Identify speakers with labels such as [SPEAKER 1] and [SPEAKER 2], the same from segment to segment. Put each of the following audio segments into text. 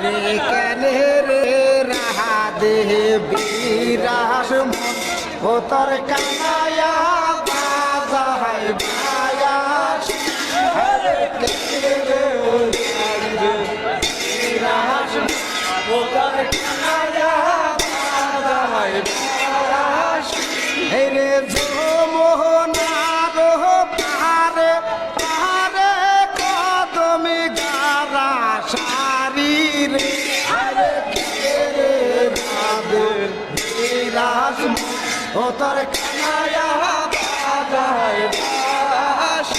[SPEAKER 1] রে কেনে রে রাহা দেহে বিরাস মন ও তোর কানায়া বাজায় বায়াস রে কেনে রে বিরাস ও তোর কানায়া বাজায় বায়াস এই রে যমুনার পাহাড়ে পাহাড়ে কদমে গারা সারি রে ও তোর কানায়া বাজায় বাস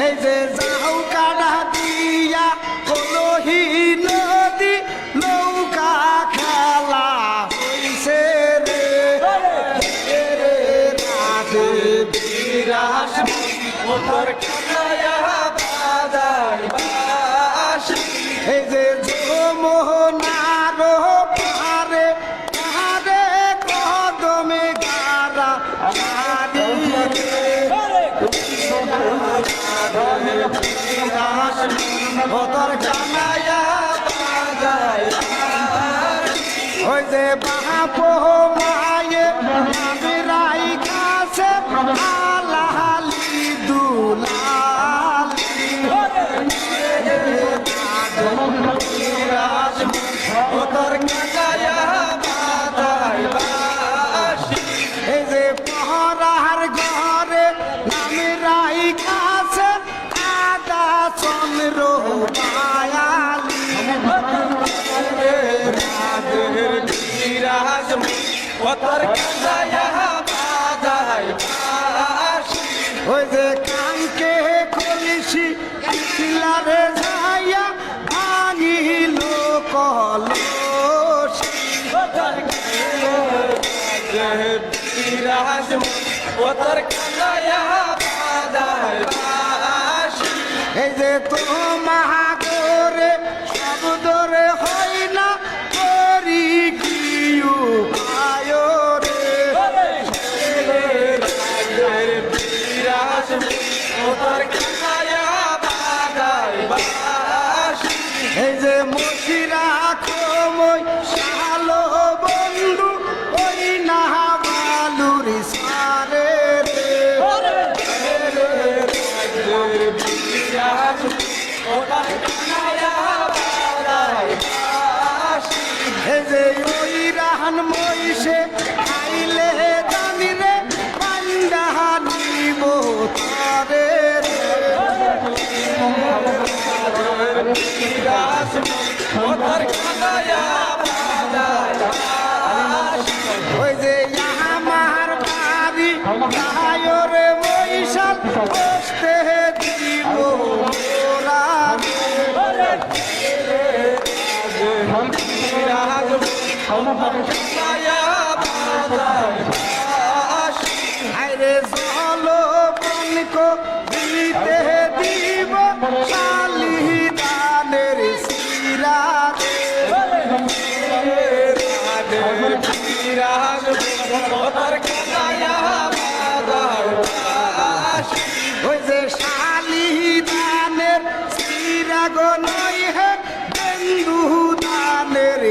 [SPEAKER 1] এই যে যাও কানা দিয়া কলহি নদী নৌকা খেলা হইছে রে রাধে বিরাস ও তোর কানায়া বাজায় বাস এই যে যমুনার পাহাড়ে পাহাড়ে কদমে গারা তোর কানায়া বাজায় ওই যে বাপ মায়ে আমিরাই কাছে আলাহালি দুলালি ও তোর কানায়া বাজায় এই যে পহরার ঘরে নামিরাই কাছে আদা চন্দ্র মায়ালি তোর কানায়া বাজায় ওই যে কানকে কলিসি শিলারে যাইয়া ভাঙিল কলসি ও তোর কানায়া বাজায় এই যে তোমা করে শব্দরে হয় না করি কি উপায় রে ও তোর কানায়া বাজায় এই যে মশিরা কমই শালো বন্ধু ওই না বালুর সারে রে এই যে ওই রাহান মইসে খাইলে জানি রে পান্ডা নিব তারে ওই যে আমার বাড়ি রে বৈশাল বসতে দিব আরে জল বনক দিতে দিব শালি দানের শিরা ওই যে শালি দানের শিরা গো নয় হে বন্ধু দানের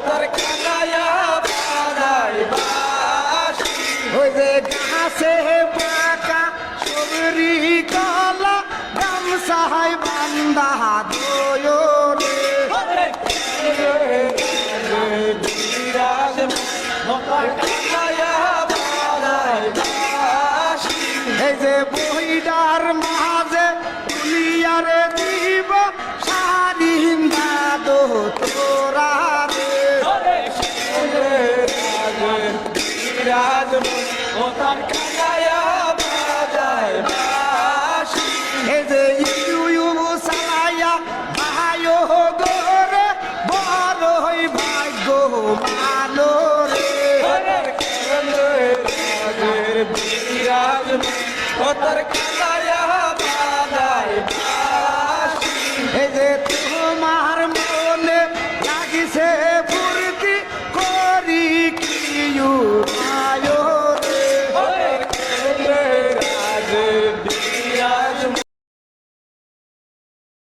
[SPEAKER 1] তোর কানায়া বাজায় ওই যে গাছে পাকা সবরি কলা গামছায় বান্দা দোয়রে এই যে বইডার মাঝে দুনিয়ারে দিব সারি দো তোরা ও তোর কানায়া বাজায় এই যে ইউ সালায়া ভাইও গোরে বড় হই ভাগ্য মানো রে ও তোর কানায়া